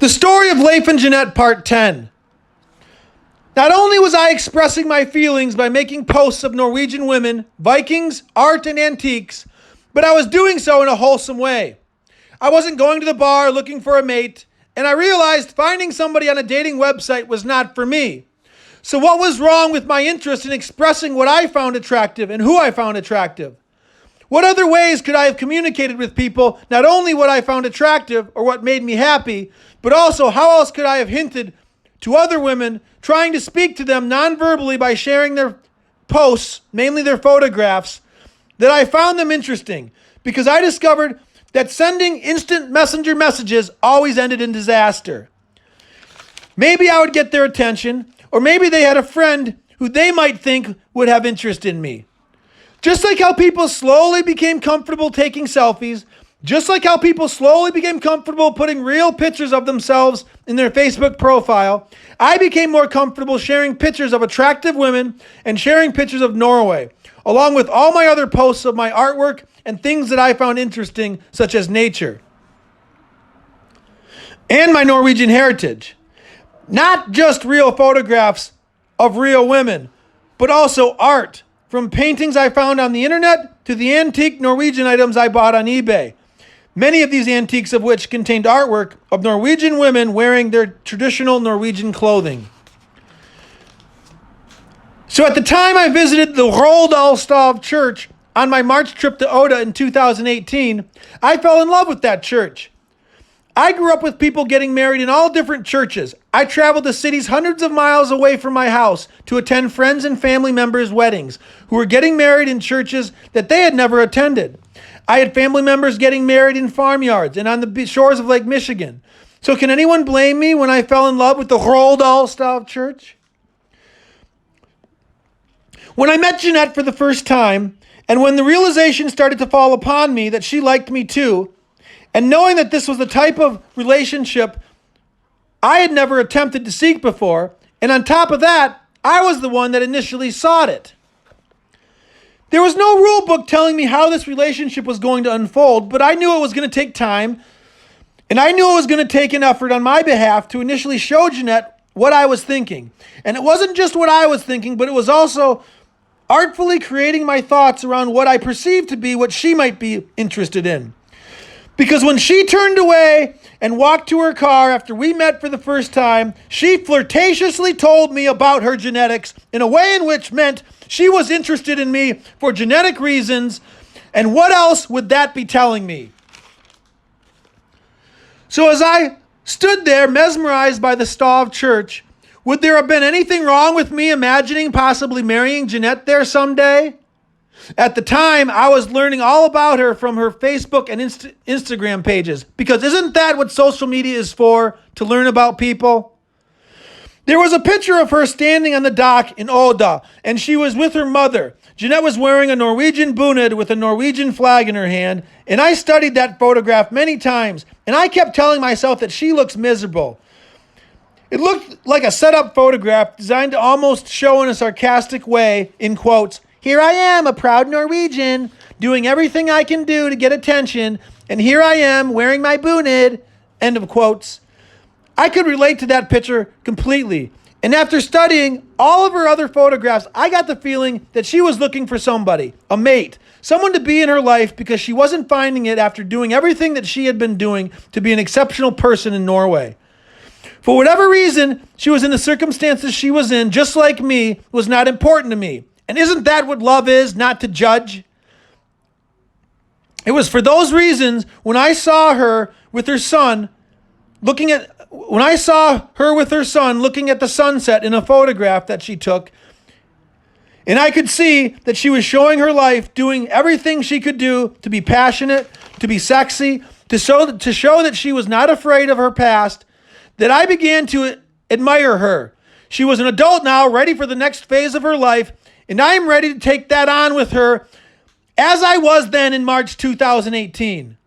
The story of Leif and Jeanett, part 10. Not only was I expressing my feelings by making posts of Norwegian women, Vikings, art, and antiques, but I was doing so in a wholesome way. I wasn't going to the bar looking for a mate, and I realized finding somebody on a dating website was not for me. So what was wrong with my interest in expressing what I found attractive and who I found attractive? What other ways could I have communicated with people not only what I found attractive or what made me happy, but also how else could I have hinted to other women, trying to speak to them non-verbally by sharing their posts, mainly their photographs, that I found them interesting, because I discovered that sending instant messenger messages always ended in disaster. Maybe I would get their attention, or maybe they had a friend who they might think would have interest in me. Just like how people slowly became comfortable taking selfies, just like how people slowly became comfortable putting real pictures of themselves in their Facebook profile, I became more comfortable sharing pictures of attractive women and sharing pictures of Norway, along with all my other posts of my artwork and things that I found interesting, such as nature and my Norwegian heritage. Not just real photographs of real women, but also art, from paintings I found on the internet to the antique Norwegian items I bought on eBay. Many of these antiques of which contained artwork of Norwegian women wearing their traditional Norwegian clothing. So at the time I visited the Roldalstav Church on my March trip to Oda in 2018, I fell in love with that church. I grew up with people getting married in all different churches. I traveled to cities hundreds of miles away from my house to attend friends and family members' weddings who were getting married in churches that they had never attended. I had family members getting married in farmyards and on the shores of Lake Michigan. So can anyone blame me when I fell in love with the Roldalstav Church? When I met Jeanett for the first time, and when the realization started to fall upon me that she liked me too, and knowing that this was the type of relationship I had never attempted to seek before, and on top of that, I was the one that initially sought it. There was no rule book telling me how this relationship was going to unfold, but I knew it was going to take time, and I knew it was going to take an effort on my behalf to initially show Jeanett what I was thinking. And it wasn't just what I was thinking, but it was also artfully creating my thoughts around what I perceived to be what she might be interested in. Because when she turned away and walked to her car after we met for the first time, she flirtatiously told me about her genetics in a way in which meant she was interested in me for genetic reasons, and what else would that be telling me? So as I stood there mesmerized by the Stav Church, would there have been anything wrong with me imagining possibly marrying Jeanett there someday? At the time, I was learning all about her from her Facebook and Instagram pages, because isn't that what social media is for, to learn about people? There was a picture of her standing on the dock in Oda, and she was with her mother. Jeanett was wearing a Norwegian bunad with a Norwegian flag in her hand, and I studied that photograph many times, and I kept telling myself that she looks miserable. It looked like a set-up photograph designed to almost show in a sarcastic way, in quotes, "Here I am, a proud Norwegian, doing everything I can do to get attention, and here I am wearing my bunad," end of quotes. I could relate to that picture completely. And after studying all of her other photographs, I got the feeling that she was looking for somebody, a mate, someone to be in her life, because she wasn't finding it after doing everything that she had been doing to be an exceptional person in Norway. For whatever reason, she was in the circumstances she was in, just like me, was not important to me. And isn't that what love is, not to judge? It was for those reasons when I saw her with her son looking at the sunset in a photograph that she took, and I could see that she was showing her life, doing everything she could do to be passionate, to be sexy, to show that she was not afraid of her past, that I began to admire her. She was an adult now, ready for the next phase of her life, and I am ready to take that on with her as I was then in March 2018.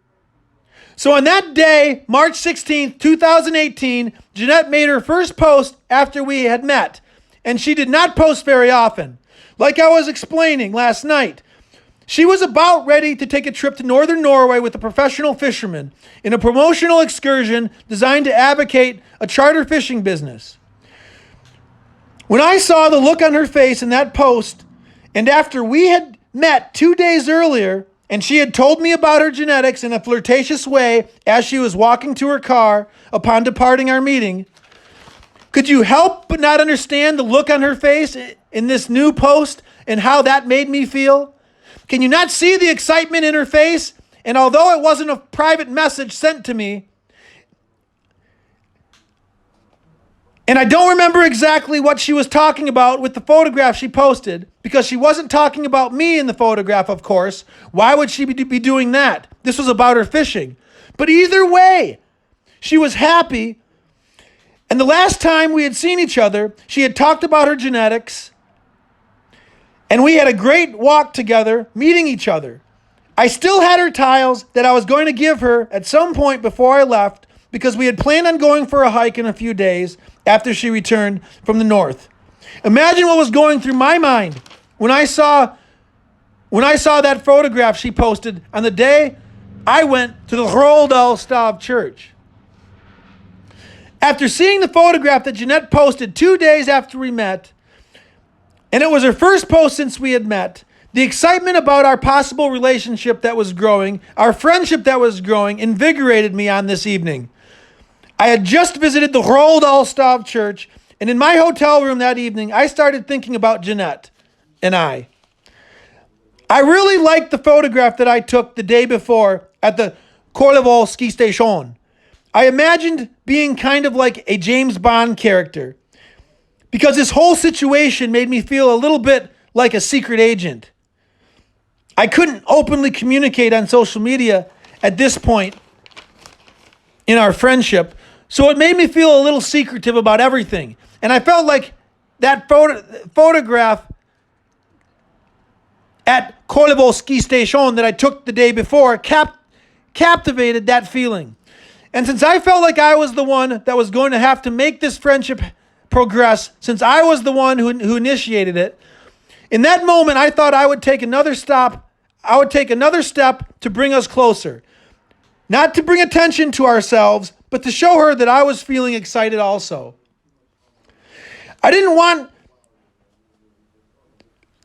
So on that day, March 16th, 2018, Jeanett made her first post after we had met, and she did not post very often. Like I was explaining last night, She was about ready to take a trip to northern Norway with a professional fisherman in a promotional excursion designed to advocate a charter fishing business. When I saw the look on her face in that post, and after we had met 2 days earlier, and she had told me about her genetics in a flirtatious way as she was walking to her car upon departing our meeting, could you help but not understand the look on her face in this new post and how that made me feel? Can you not see the excitement in her face? And although it wasn't a private message sent to me, and I don't remember exactly what she was talking about with the photograph she posted, because she wasn't talking about me in the photograph, of course. Why would she be doing that? This was about her fishing. But either way, she was happy. And the last time we had seen each other, she had talked about her genetics. And we had a great walk together, meeting each other. I still had her tiles that I was going to give her at some point before I left, because we had planned on going for a hike in a few days after she returned from the north. Imagine what was going through my mind when I saw that photograph she posted on the day I went to the Roldalstav church. After seeing the photograph that Jeanett posted 2 days after we met, and it was her first post since we had met, the excitement about our possible relationship that was growing, our friendship that was growing, invigorated me on this evening. I had just visited the Roldalstav church, and in my hotel room that evening, I started thinking about Jeanett and I. I really liked the photograph that I took the day before at the Korlevoll ski station. I imagined being kind of like a James Bond character, because this whole situation made me feel a little bit like a secret agent. I couldn't openly communicate on social media at this point in our friendship, so it made me feel a little secretive about everything. And I felt like that photograph at Korlevoll ski station that I took the day before captivated that feeling. And since I felt like I was the one that was going to have to make this friendship progress, since I was the one who initiated it, in that moment I thought I would take another step to bring us closer. Not to bring attention to ourselves, but to show her that I was feeling excited also. I didn't want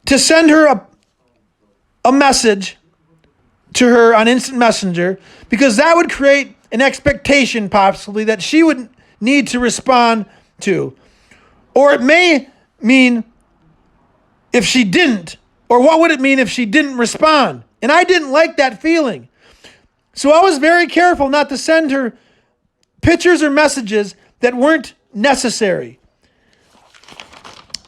to send her a message to her on Instant Messenger, because that would create an expectation possibly that she would need to respond to. Or it may mean if she didn't, or what would it mean if she didn't respond? And I didn't like that feeling. So I was very careful not to send her pictures or messages that weren't necessary.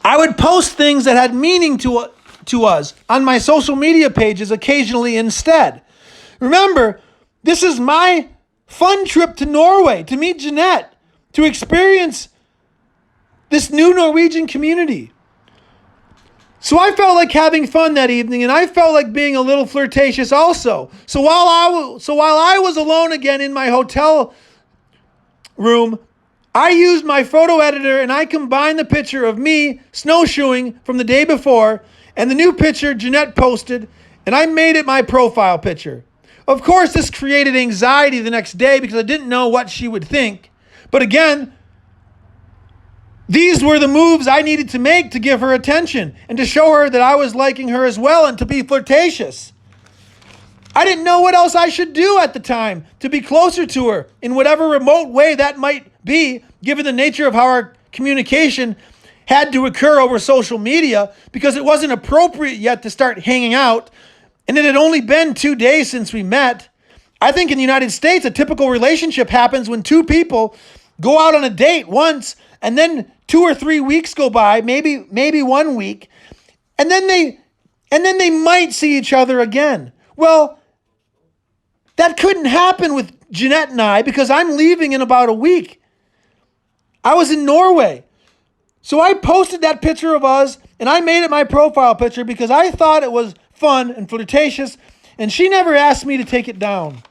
I would post things that had meaning to us on my social media pages occasionally instead. Remember, this is my fun trip to Norway to meet Jeanett, to experience this new Norwegian community. So I felt like having fun that evening, and I felt like being a little flirtatious also. So while I was alone again in my hotel room, I used my photo editor and I combined the picture of me snowshoeing from the day before and the new picture Jeanett posted, and I made it my profile picture. Of course, this created anxiety the next day because I didn't know what she would think. But again, these were the moves I needed to make to give her attention and to show her that I was liking her as well and to be flirtatious. I didn't know what else I should do at the time to be closer to her in whatever remote way that might be, given the nature of how our communication had to occur over social media, because it wasn't appropriate yet to start hanging out, and it had only been 2 days since we met. I think in the United States, a typical relationship happens when two people go out on a date once, and then 2 or 3 weeks go by, maybe 1 week, and then they might see each other again. Well, that couldn't happen with Jeanett and I, because I'm leaving in about a week. I was in Norway. So I posted that picture of us, and I made it my profile picture because I thought it was fun and flirtatious, and she never asked me to take it down.